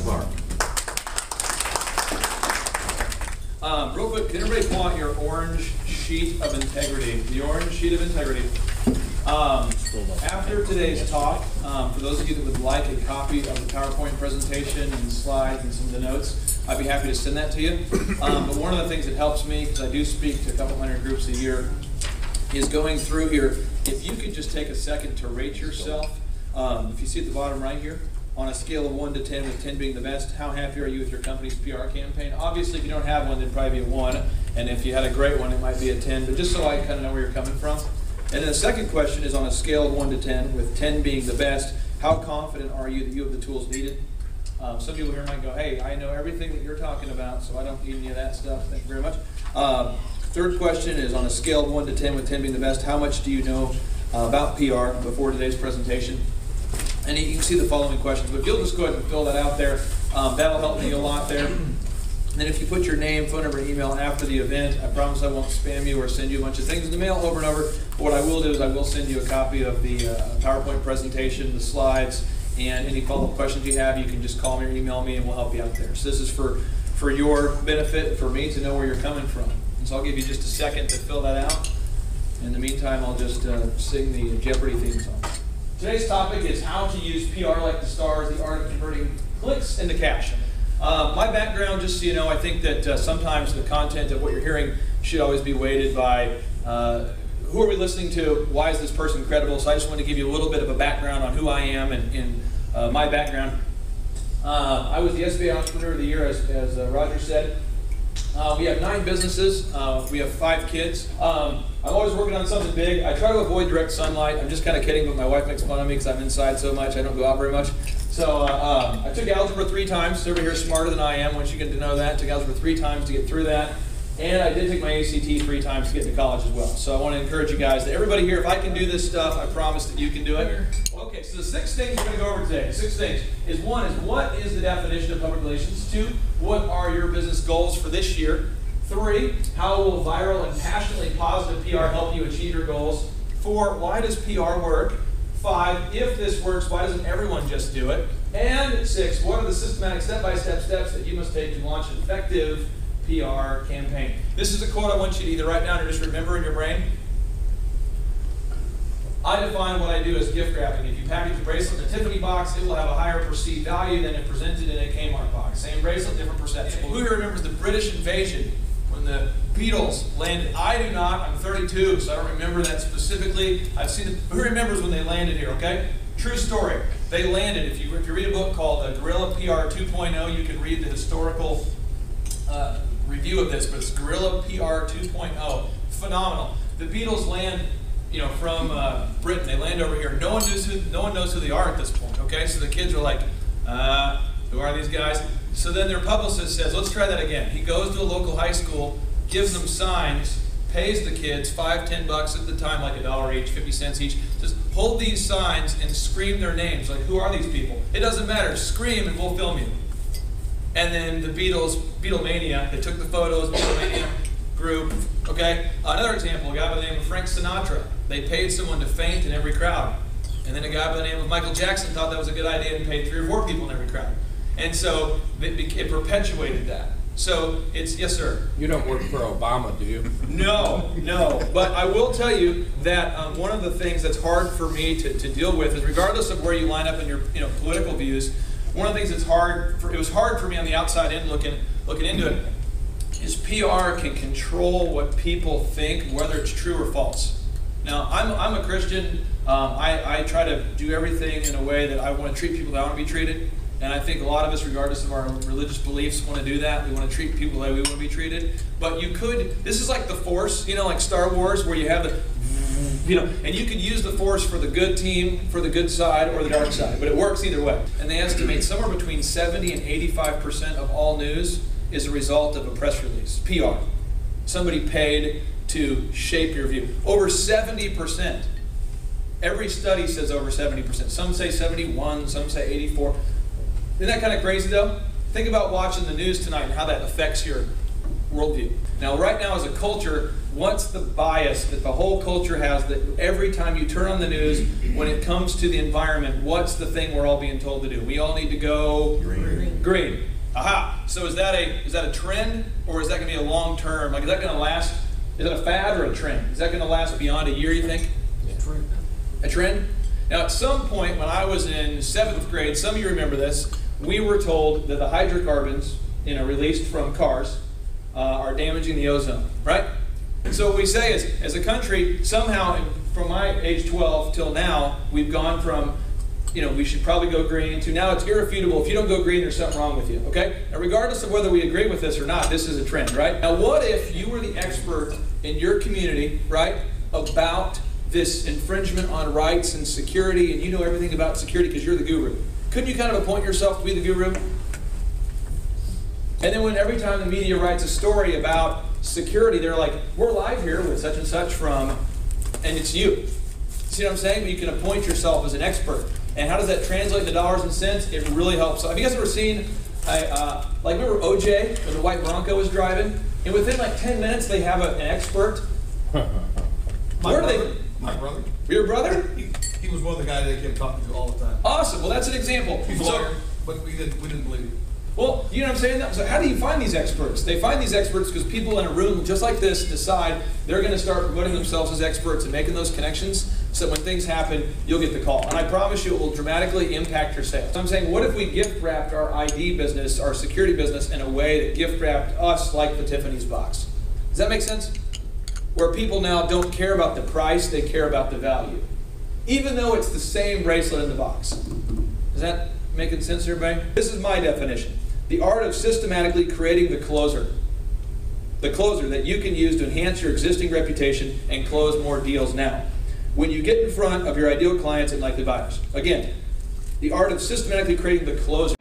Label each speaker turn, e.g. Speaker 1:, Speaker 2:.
Speaker 1: Mark.
Speaker 2: Real quick, can everybody pull out your orange sheet of integrity? The orange sheet of integrity. After today's talk, for those of you that would like a copy of the PowerPoint presentation and the slides and some of the notes, I'd be happy to send that to you. But one of the things that helps me, because I do speak to a couple hundred groups a year, is going through here. If you could just take a second to rate yourself. If you see at the bottom right here, on a scale of 1 to 10, with 10 being the best, how happy are you with your company's PR campaign? Obviously, if you don't have one, it'd probably be a 1. And if you had a great one, it might be a 10. But just so I kind of know where you're coming from. And then the second question is on a scale of 1 to 10, with 10 being the best, how confident are you that you have the tools needed? Some people here might go, hey, I know everything that you're talking about, so I don't need any of that stuff. Thank you very much. Third question is on a scale of 1 to 10, with 10 being the best, how much do you know about PR before today's presentation? And you can see the following questions, but if you'll just go ahead and fill that out there, that'll help me a lot there. And then if you put your name, phone number, and email after the event, I promise I won't spam you or send you a bunch of things in the mail over and over. But what I will do is I will send you a copy of the PowerPoint presentation, the slides, and any follow-up questions you have, you can just call me or email me and we'll help you out there. So this is for your benefit, for me to know where you're coming from. And so I'll give you just a second to fill that out. In the meantime, I'll just sing the Jeopardy theme song. Today's topic is how to use PR like the stars, the art of converting clicks into cash. My background, just so you know, I think that sometimes the content of what you're hearing should always be weighted by who are we listening to, why is this person credible. So I just want to give you a little bit of a background on who I am and my background. I was the SBA Entrepreneur of the Year, as Roger said. We have 9 businesses. We have 5 kids. I'm always working on something big. I try to avoid direct sunlight. I'm just kind of kidding, but my wife makes fun of me because I'm inside so much. I don't go out very much. So I took algebra 3 times. Everybody here is smarter than I am once you get to know that. Took algebra 3 times to get through that. And I did take my ACT 3 times to get to college as well. So I want to encourage you guys, that everybody here, if I can do this stuff, I promise that you can do it. Okay, so the 6 things we're going to go over today. 6 things is 1 is what is the definition of public relations? 2, what are your business goals for this year? 3, how will viral and passionately positive PR help you achieve your goals? 4, why does PR work? 5, if this works, why doesn't everyone just do it? And 6, what are the systematic step-by-step steps that you must take to launch an effective PR campaign? This is a quote I want you to either write down or just remember in your brain. I define what I do as gift wrapping. If you package a bracelet in a Tiffany box, it will have a higher perceived value than if presented in a Kmart box. Same bracelet, different perception. Who here remembers the British invasion when the Beatles landed? I do not. I'm 32, so I don't remember that specifically. I've seen it. Who remembers when they landed here, okay? True story. They landed. If you read a book called Guerrilla PR 2.0, you can read the historical review of this, but it's Guerrilla PR 2.0. Phenomenal. The Beatles land, from Britain. They land over here. No one knows who they are at this point. Okay, so the kids are like, who are these guys? So then their publicist says, let's try that again. He goes to a local high school, gives them signs, pays the kids $5-10 at the time, like $1 each, 50 cents each. Just hold these signs and scream their names. Like, who are these people? It doesn't matter. Scream and we'll film you. And then the Beatlemania, they took the photos, Beatlemania group. Okay. Another example, a guy by the name of Frank Sinatra. They paid someone to faint in every crowd. And then a guy by the name of Michael Jackson thought that was a good idea and paid 3 or 4 people in every crowd. And so it perpetuated that. So it's, yes, sir?
Speaker 3: You don't work for Obama, do you?
Speaker 2: No. But I will tell you that one of the things that's hard for me to deal with is, regardless of where you line up in your political views, one of the things that's it was hard for me on the outside in looking into it, is PR can control what people think, whether it's true or false. Now, I'm a Christian. I try to do everything in a way that I want to treat people that I want to be treated. And I think a lot of us, regardless of our religious beliefs, want to do that. We want to treat people the way we want to be treated. But you could, this is like the Force, like Star Wars, where you have the, and you could use the Force for the good team, for the good side, or the dark side. But it works either way. And they estimate somewhere between 70 and 85% of all news is a result of a press release, PR. Somebody paid to shape your view. Over 70%. Every study says over 70%. Some say 71, some say 84. Isn't that kind of crazy though? Think about watching the news tonight and how that affects your worldview. Now, right now as a culture, what's the bias that the whole culture has, that every time you turn on the news, when it comes to the environment, what's the thing we're all being told to do? We all need to go green. Agreed. Aha. So is that a trend, or is that going to be a long term? Like, is that going to last? Is that a fad or a trend? Is that going to last beyond a year, you think? A trend? Now, at some point when I was in 7th grade, some of you remember this, we were told that the hydrocarbons, released from cars are damaging the ozone, right? And so what we say is, as a country, somehow, from my age 12 till now, we've gone from, we should probably go green, to now it's irrefutable. If you don't go green, there's something wrong with you, okay? Now, regardless of whether we agree with this or not, this is a trend, right? Now, what if you were the expert in your community, right, about this infringement on rights and security, and you know everything about security because you're the guru? Couldn't you kind of appoint yourself to be the guru? And then when every time the media writes a story about security, they're like, we're live here with such and such from, and it's you. See what I'm saying? But you can appoint yourself as an expert. And how does that translate into dollars and cents? It really helps. Have you guys ever seen, remember OJ, when the white Bronco was driving? And within like 10 minutes, they have an expert.
Speaker 1: My brother.
Speaker 2: Your brother?
Speaker 1: He was one of the guys they kept talking to all the time.
Speaker 2: Awesome. Well, that's an example.
Speaker 1: He's a lawyer, but we didn't believe him.
Speaker 2: Well, you know what I'm saying? So how do you find these experts? They find these experts because people in a room just like this decide they're going to start promoting themselves as experts and making those connections so that when things happen, you'll get the call. And I promise you it will dramatically impact your sales. So I'm saying, what if we gift wrapped our ID business, our security business, in a way that gift wrapped us like the Tiffany's box? Does that make sense? Where people now don't care about the price, they care about the value. Even though it's the same bracelet in the box. Is that making sense to everybody? This is my definition. The art of systematically creating the closer. The closer that you can use to enhance your existing reputation and close more deals now. When you get in front of your ideal clients and likely buyers. Again, the art of systematically creating the closer.